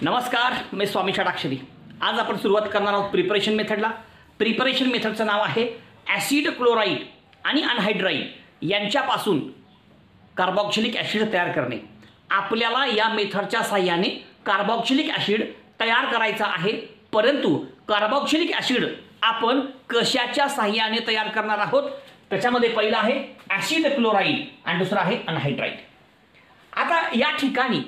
नमस्कार, मी स्वामी षडाक्षरी। आज आपण सुरुवात करणार आहोत प्रिपरेशन मेथडला। प्रिपरेशन मेथडचं नाव आहे ॲसिड क्लोराईड आणि अनहायड्राईड यांच्यापासून कार्बोक्सिलिक ॲसिड तयार करणे। आपल्याला या मेथडच्या साहाय्याने कार्बोक्सिलिक ॲसिड तयार करायचा आहे, परंतु कार्बोक्सिलिक ॲसिड आपण कशाच्या साहाय्याने तयार करणार आहोत त्याच्यामध्ये पहिला आहे ॲसिड क्लोराईड आणि दुसरा आहे अनहायड्राईड। आता या ठिकाणी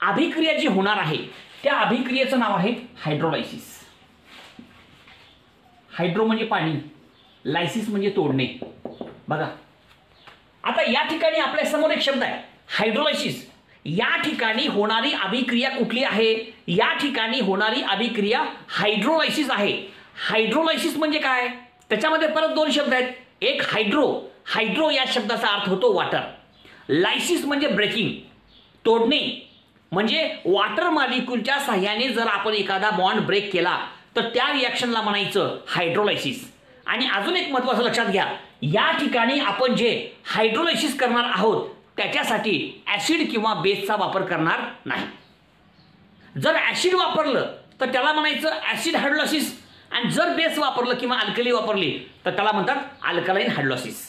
अभिक्रिया जी होणार आहे त्या अभिक्रियेचं नाव आहे हायड्रोलायसिस। हायड्रो म्हणजे पाणी, लायसिस म्हणजे तोडणे। बघा आता या ठिकाणी आपल्या समोर एक शब्द आहे हायड्रोलायसिस। या ठिकाणी होणारी अभिक्रिया कुठली आहे? या ठिकाणी होणारी अभिक्रिया हायड्रोलायसिस आहे। हायड्रोलायसिस म्हणजे काय? त्याच्यामध्ये परत दोन शब्द आहेत, एक हायड्रो, हायड्रो या शब्दाचा अर्थ होतो वॉटर, लायसिस म्हणजे ब्रेकिंग, तोडणे, म्हणजे वॉटर मॉलिक्यूलच्या साहाय्याने जर आपण एखादा बॉन्ड ब्रेक केला तर त्या रिएक्शनला म्हणायचं हायड्रोलायसिस। आणि अजून एक महत्त्वाचं लक्षात घ्या, या ठिकाणी आपण जे हायड्रोलायसिस करणार आहोत त्याच्यासाठी ॲसिड किंवा बेसचा वापर करणार नाही। जर ॲसिड वापरलं तर त्याला म्हणायचं ॲसिड हायड्रोलायसिस, आणि जर बेस वापरलं किंवा अल्कली वापरली तर त्याला म्हणतात अल्कलाइन हायड्रोलायसिस।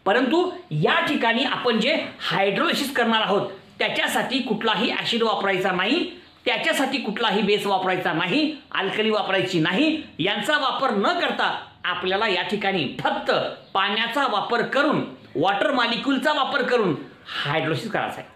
परंतु या ठिकाणी आपण जे हायड्रोलायसिस करणार आहोत त्याच्यासाठी कुठलाही ॲसिड वापरायचा नाही, त्याच्यासाठी कुठलाही बेस वापरायचा नाही, अल्कली वापरायची नाही। यांचा वापर न करता आपल्याला या ठिकाणी फक्त पाण्याचा वापर करून, वॉटर मॉलिक्यूलचा वापर करून हायड्रोलायसिस करायचा आहे।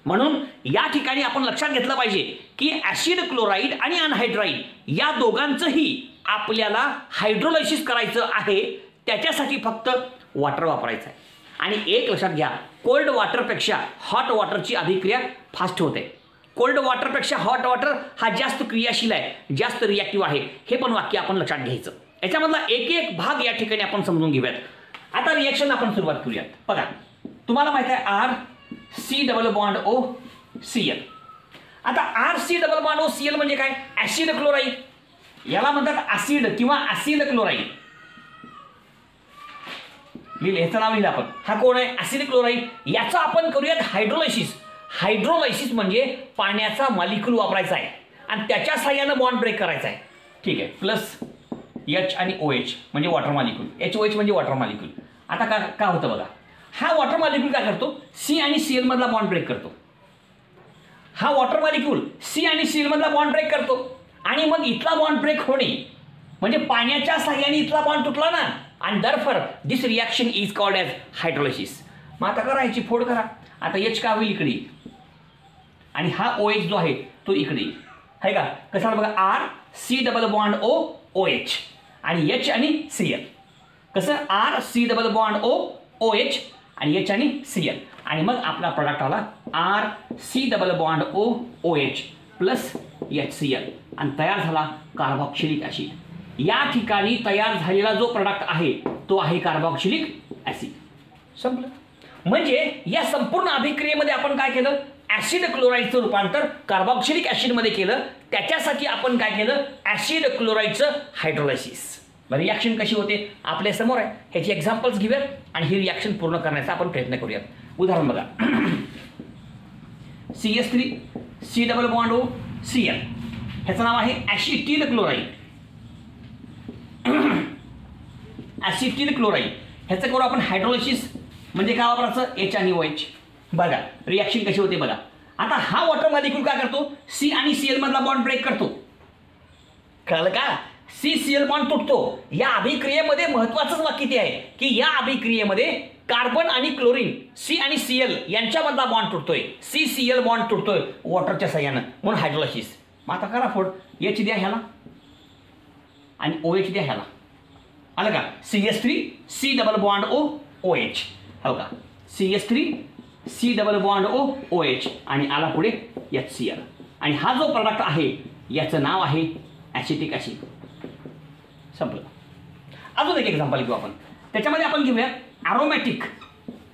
म्हणून या ठिकाणी आपण लक्षात घेतलं पाहिजे की ॲसिड क्लोराईड आणि अनहायड्राईड या दोघांचंही आपल्याला हायड्रोलायसिस करायचं आहे, त्याच्यासाठी फक्त वॉटर वापरायचं आहे। आणि एक लक्षात घ्या, कोल्ड वॉटरपेक्षा हॉट वॉटरची अभिक्रिया फास्ट होते। कोल्ड वॉटरपेक्षा हॉट वॉटर हा जास्त क्रियाशील आहे, जास्त रिॲक्टिव्ह आहे, हे पण वाक्य आपण लक्षात घ्यायचं। याच्यामधला एक एक भाग या ठिकाणी आपण समजून घेऊयात। आता रिएक्शन आपण सुरुवात करूयात। बघा तुम्हाला माहिती आहे R C double bond O C L. आता R C double bond O C L म्हणजे काय? ॲसिड क्लोराईड, याला म्हणतात ॲसिड किंवा ॲसिड क्लोराईड। ह्याचं नाव लिहिलं आपण, हा कोण आहे? Acid chloride. याचा आपण करूयात हायड्रोलायसिस। हायड्रोलायसिस म्हणजे पाण्याचा मॉलिक्यूल वापरायचा आहे आणि त्याच्या साहाय्यानं बॉन्ड ब्रेक करायचा आहे, ठीक आहे। प्लस एच आणि ओ एच म्हणजे water molecule, H O H म्हणजे वॉटर मॉलिक्यूल। आता का होतं बघा, हा वॉटर मॉलिक्यूल काय करतो? सी आणि सी एल मधला बॉन्ड ब्रेक करतो। हा वॉटर मॉलिक्यूल सी आणि सी एल मधला बॉन्ड ब्रेक करतो आणि मग इथला बॉन्ड ब्रेक होणे म्हणजे पाण्याच्या साहाय्याने इथला बॉन्ड तुटला ना, आणि दरफर दिस reaction is called as hydrolysis. मग आता करा ह्याची फोड करा। आता एच का होईल इकडे आणि हा ओ एच जो आहे तो इकडे आहे का? कसं बघा, R C double bond O O H आणि एच आणि सी एल। कसं R C double bond O O H आणि एच आणि सी एल, आणि मग आपला प्रोडक्ट आला R C double bond O O H plus H C L, आणि तयार झाला कार्बोक्सिलिक ॲसिड। या ठिकाणी तयार झालेला जो प्रोडक्ट आहे तो आहे कार्बोक्सिलिक ॲसिड। संपलं। म्हणजे या संपूर्ण अभिक्रियेमध्ये आपण काय केलं? ॲसिड क्लोराईडचं रूपांतर कार्बोक्सिलिक ॲसिडमध्ये केलं। त्याच्यासाठी आपण काय केलं? Acid क्लोराईडचं hydrolysis. रिॲक्शन कशी होते आपल्या समोर आहे, ह्याची एक्झाम्पल्स घेऊयात आणि ही रिॲक्शन पूर्ण करण्याचा आपण प्रयत्न करूयात। उदाहरण बघा, CH3 C double bond O C L, ह्याचं नाव आहे ॲसिटिल क्लोराईड। ॲसिटिल क्लोराईड ह्याचं करू आपण हायड्रोलायसिस, म्हणजे काय वापरायचं? एच आणि ओ एच। बघा रिॲक्शन कशी होते बघा। आता हा वॉटर मॉलिक्यूल काय करतो? सी आणि सी एल मधला बॉन्ड ब्रेक करतो, कळलं का? सी सी एल बॉन्ड तुटतो। या अभिक्रियेमध्ये महत्त्वाचंच वाक्य ते आहे की या अभिक्रियेमध्ये कार्बन आणि क्लोरीन सी आणि सी एल यांच्यामधला बॉन्ड तुटतोय, सी सी एल बॉन्ड तुटतोय वॉटरच्या साह्यानं, म्हणून हायड्रोलायसिस। मग आता करा फोड, एच द्या ह्याला आणि ओ एच द्या ह्याला, आलं का? CH3 C double bond O O H, हो का? CH3 C double bond O O H आणि आला पुढे HCl, आणि हा जो प्रोडक्ट आहे याचं नाव आहे ॲसिटिक ॲसिड। संपलं। अजून एक एक्झाम्पल घेऊ आपण, त्याच्यामध्ये आपण घेऊया aromatic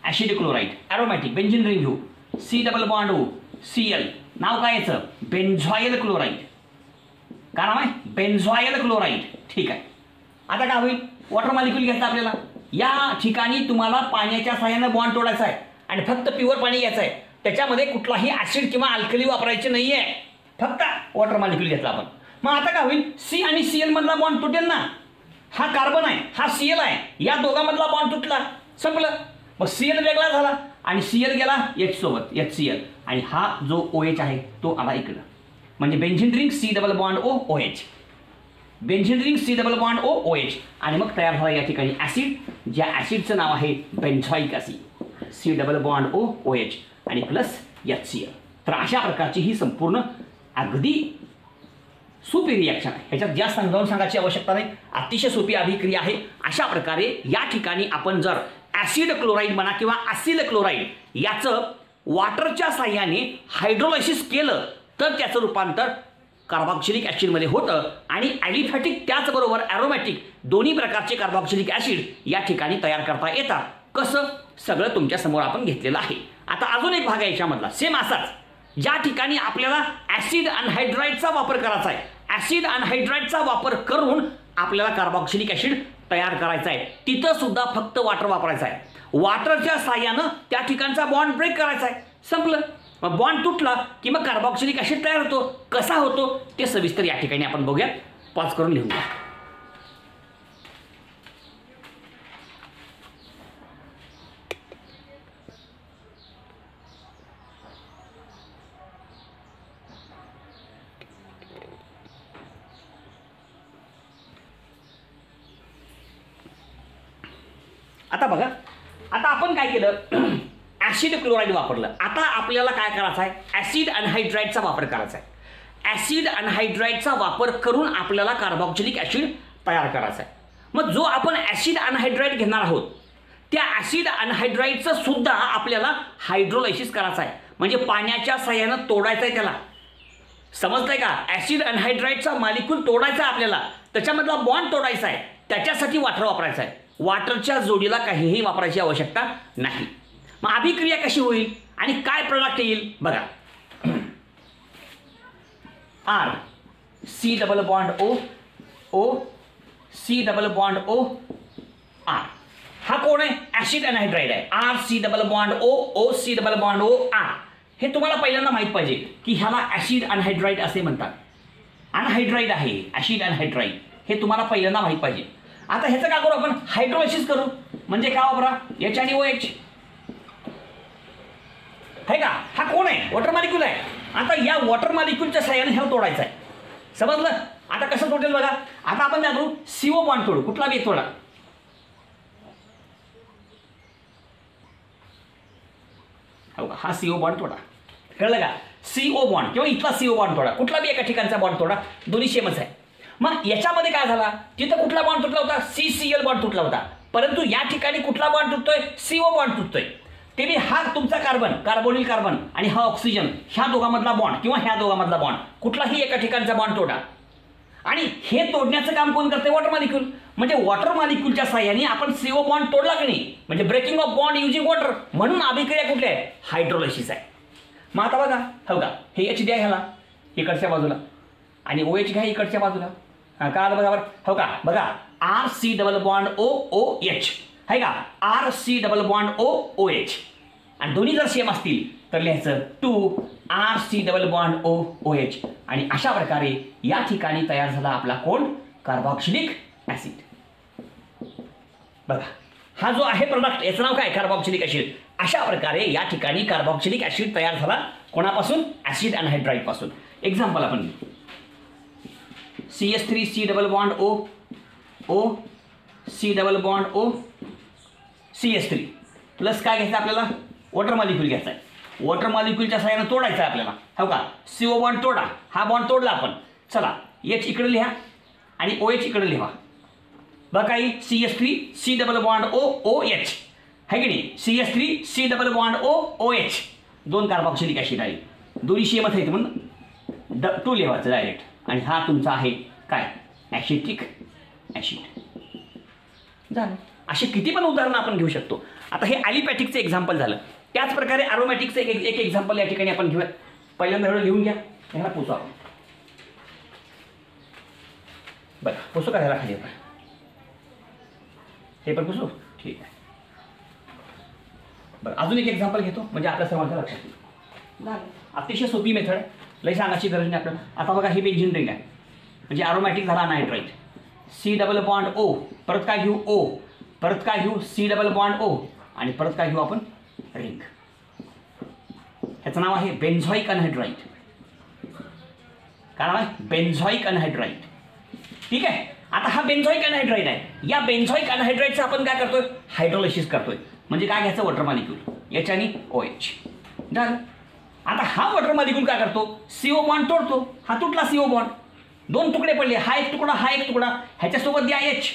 acid chloride. Aromatic benzene ring घेऊ, C double bond O C L, नाव काय याचं? Benzoyl chloride. काय नाव आहे? बेन्झॉयल क्लोराईड, ठीक आहे। आता काय होईल? वॉटर मॉलिक्यूल घ्यायचा आपल्याला। या ठिकाणी तुम्हाला पाण्याच्या साहाय्यानं बॉन्ड तोडायचा आहे आणि फक्त प्युअर पाणी घ्यायचं आहे, त्याच्यामध्ये कुठलाही ॲसिड किंवा अल्कली वापरायचे नाहीये, फक्त वॉटर मॉलिक्यूल घेतला आपण. मग आता काय होईल, सी आणि सीएल मधला बॉन्ड तुटेल ना. हा कार्बन आहे, हा सीएल आहे, या दोघांमधला बॉन्ड तुटला, संपलं. मग सीएल वेगळा झाला आणि सीएल गेला एच सोबत, HCl, आणि हा जो OH आहे तो आला इकडं. म्हणजे benzene ring C double bond O OH, benzene ring C double bond O OH, आणि मग तयार झाला या ठिकाणी ऍसिड, ज्या ऍसिडचं नाव आहे benzoic acid, C double bond O OH आणि प्लस HCl. तर अशा प्रकारची ही संपूर्ण अगदी सोपी रिॲक्शन आहे. ह्याच्यात जास्त समजावून सांगायची आवश्यकता नाही, अतिशय सोपी अभिक्रिया आहे. अशा प्रकारे या ठिकाणी आपण जर ॲसिड क्लोराईड म्हणा किंवा ॲसिल क्लोराईड याचं वॉटरच्या साह्याने हायड्रोलायसिस केलं तर त्याचं रूपांतर कार्बॉक्सिलिक ॲसिडमध्ये होतं आणि ॲलिफॅटिक त्याचबरोबर ॲरोमॅटिक दोन्ही प्रकारचे कार्बॉक्सिलिक ॲसिड या ठिकाणी तयार करता येतात. कसं, सगळं तुमच्या समोर आपण घेतलेलं आहे. आता अजून एक भाग आहे याच्यामधला सेम असाच, ज्या ठिकाणी आपल्याला ॲसिड अनहायड्राईडचा वापर करायचा आहे. ॲसिड अनहायड्राईडचा वापर करून आपल्याला कार्बॉक्सिलिक ॲसिड तयार करायचा आहे. तिथं सुद्धा फक्त वॉटर वापरायचं आहे. वॉटरच्या साह्यानं त्या ठिकाणचा बॉन्ड ब्रेक करायचा आहे, संपलं. मग बॉन्ड तुटला की मग कार्बॉक्सिलिक ॲसिड तयार होतो. कसा होतो ते सविस्तर या ठिकाणी आपण बघूया. पॉज करून लिहून घ्या. आता बघा, आता आपण काय केलं, ॲसिड क्लोराईड वापरलं. आता आपल्याला काय करायचं आहे, ॲसिड अनहायड्राईडचा वापर करायचा आहे. ॲसिड अनहायड्राईडचा वापर करून आपल्याला कार्बॉक्सिलिक ॲसिड तयार करायचा आहे. मग जो आपण ॲसिड अनहायड्राईड घेणार आहोत त्या ॲसिड अनहायड्राईडचं सुद्धा आपल्याला हायड्रोलायसिस करायचं आहे, म्हणजे पाण्याच्या साह्यानं तोडायचं आहे त्याला. समजतंय का, ॲसिड अनहायड्राईडचा मॉलिक्यूल तोडायचा आहे आपल्याला, त्याच्यामधला बॉन्ड तोडायचा आहे, त्याच्यासाठी वॉटर वापरायचं आहे. वॉटरच्या जोडीला काहीही वापरायची आवश्यकता नाही. मग अभिक्रिया कशी होईल आणि काय प्रोडक्ट येईल बघा. R C double bond O O C double bond O R. हा कोण आहे, ॲसिड अनहायड्राईड आहे. R C double bond O O C double bond O R. हे तुम्हाला पहिल्यांदा माहित पाहिजे की ह्याला ॲसिड अनहायड्राईड असे म्हणतात. अनहायड्राईड आहे, ॲसिड अनहायड्राईड, हे तुम्हाला पहिल्यांदा माहित पाहिजे. आता ह्याचं काय करू आपण, हायड्रोलायसिस करू. म्हणजे काय वापरा, H आणि OH आहे का. हा कोण आहे, वॉटर मॉलिक्यूल आहे. आता या वॉटर मॉलिक्यूलच्या साह्याने ह्याला तोडायचं आहे, समजलं. आता कसं तोडेल बघा. आता आपण काय करू, CO बॉन्ड तोडू, कुठला बी तोडा. हो का, हा CO बॉन्ड तोडा, कळलं का. CO बॉन्ड किंवा इथला CO बॉन्ड तोडा, कुठला बी एका ठिकाणचा बॉन्ड तोडा, दोन्ही सेमच आहे. मग याच्यामध्ये काय झाला, तिथं कुठला बॉन्ड तुटला होता, CCl बॉन्ड तुटला होता. परंतु या ठिकाणी कुठला बॉन्ड तुटतोय, CO बॉन्ड तुटतोय. ते बी हा तुमचा कार्बन, कार्बोनिल कार्बन आणि हा ऑक्सिजन, ह्या दोघांमधला बॉन्ड किंवा ह्या दोघांमधला बॉन्ड, कुठलाही एका ठिकाणचा बॉन्ड तोडा. आणि हे तोडण्याचं काम कोण करते, वॉटर मॉलिक्यूल. म्हणजे वॉटर मॉलिक्यूलच्या साह्याने आपण CO बॉन्ड तोडला की नाही, म्हणजे breaking of bond using water. म्हणून अभिक्रिया कुठली आहे, हायड्रोलायसिस आहे. मग आता बघा, हो का, हे H द्या ह्याला इकडच्या बाजूला आणि OH घ्या इकडच्या बाजूला. का आलं बघा बरं, हो का, बघा R C double bond O OH आहे का, R C double bond O OH, आणि दोन्ही जर सेम असतील तर लिहायचं 2 R C double bond O OH. आणि अशा प्रकारे या ठिकाणी तयार झाला आपला कोण, कार्बॉक्सिलिक ॲसिड. बघा हा जो आहे प्रोडक्ट, याचं नाव काय, कार्बॉक्सिलिक ॲसिड. अशा प्रकारे या ठिकाणी कार्बॉक्सिलिक ॲसिड तयार झाला कोणापासून, ॲसिड अनहायड्राईड पासून. एक्झाम्पल आपण CH3 C double bond O O C double bond O CH3 plus काय घ्यायचं आपल्याला, वॉटर मॉलिक्यूल घ्यायचा आहे. वॉटर मॉलिक्यूलच्या साह्यानं तोडायचं आहे आपल्याला, हो का. CO बॉन्ड तोडा, हा बॉन्ड तोडला आपण. चला H इकडे लिहा आणि OH इकडे लिहा. बघा काही CH3 C double bond O OH आहे की नाही, CH3 C double bond O OH, दोन कार्बॉक्सिलिक ॲसिड आहे, दोन्ही सेमच आहेत म्हणून 2 लिहायचं डायरेक्ट. आणि हा तुमचा आहे काय, ॲसिटिक ॲसिड. झालं. असे किती पण उदाहरणं आपण घेऊ शकतो. आता हे ॲलिपॅटिकचं एक्झाम्पल झालं. त्याच प्रकारे ॲरोमॅटिकचं एक एक्झाम्पल या ठिकाणी आपण घेऊया. पहिल्यांदा एवढं लिहून घ्या, ह्याला पुसू आपण. बरं पुसू का ह्याला खाली, हे पण पुसू, ठीक आहे. बरं अजून एक एक्झाम्पल घेतो म्हणजे आपल्या सर्वांच्या लक्षात येईल. अतिशय सोपी मेथड. लय सांगायची गरज नाही आपल्याला. आता बघा हे बेंझिन रिंग आहे, म्हणजे अरोमॅटिक झाला anhydride. C double bond O, परत काय घेऊ ओ, परत काय घेऊ सी डबल बॉन्ड ओ, आणि परत काय घेऊ आपण रिंग. ह्याचं नाव आहे बेन्झॉइक अनहायड्राईड. काय नाव आहे? बेन्झॉइक अनहायड्राईड. ठीक आहे. आता हा बेन्झॉइक अनहायड्राईड आहे. या बेन्झॉइक अनहायड्राईडचं आपण काय करतोय? हायड्रोलायसिस करतोय. म्हणजे काय घ्यायचं? वॉटर मॉलिक्यूल एच आणि ओ एच. झालं. आता हा वॉटर मॉलिक्यूल काय करतो? सीओ बॉन्ड तोडतो. हा तुटला सीओ बॉन्ड, दोन तुकडे पडले, हा एक तुकडा हा एक तुकडा, ह्याच्यासोबत द्या एच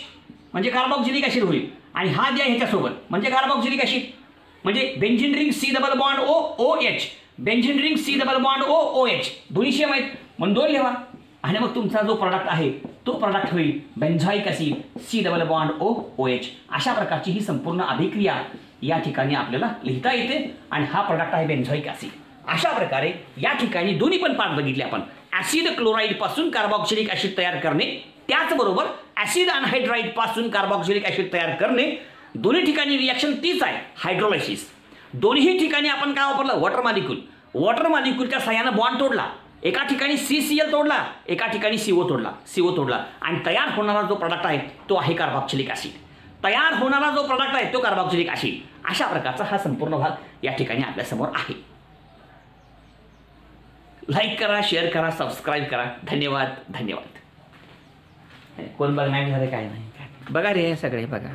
म्हणजे कार्बॉक्सिलिक ॲसिड होईल, आणि हा द्या ह्याच्यासोबत म्हणजे कार्बॉक्सिलिक ॲसिड. म्हणजे benzene ring C double bond O O H, benzene ring C double bond O O H, दोन्ही सेम आहेत म्हणून दोन लिहा. आणि मग तुमचा जो प्रॉडक्ट आहे तो प्रॉडक्ट होईल benzoic acid C double bond O O H. अशा प्रकारची ही संपूर्ण अभिक्रिया या ठिकाणी आपल्याला लिहिता येते, आणि हा प्रॉडक्ट आहे बेन्झॉइक ॲसिड. अशा प्रकारे या ठिकाणी दोन्ही पण पार्ट बघितले आपण. ॲसिड क्लोराईड पासून कार्बॉक्सिलिक ॲसिड तयार करणे, त्याचबरोबर ॲसिड अनहायड्राईड पासून कार्बॉक्सिलिक ॲसिड तयार करणे. दोन्ही ठिकाणी रिॲक्शन तीच आहे, हायड्रोलायसिस. दोन्ही ठिकाणी आपण काय वापरलं? Water molecule. वॉटर मॉलिक्यूलच्या सहाय्यानं बॉन्ड तोडला, एका ठिकाणी CCl तोडला, एका ठिकाणी CO तोडला, आणि तयार होणारा जो प्रॉडक्ट आहे तो आहे कार्बॉक्सिलिक ॲसिड. तयार होणारा जो प्रॉडक्ट आहे तो कार्बॉक्सिलिक ॲसिड. अशा प्रकारचा हा संपूर्ण भाग या ठिकाणी आपल्यासमोर आहे. लाईक करा, शेअर करा, सबस्क्राईब करा. धन्यवाद. कोण बघणार झालं काय नाही, बघा रे सगळे बघा.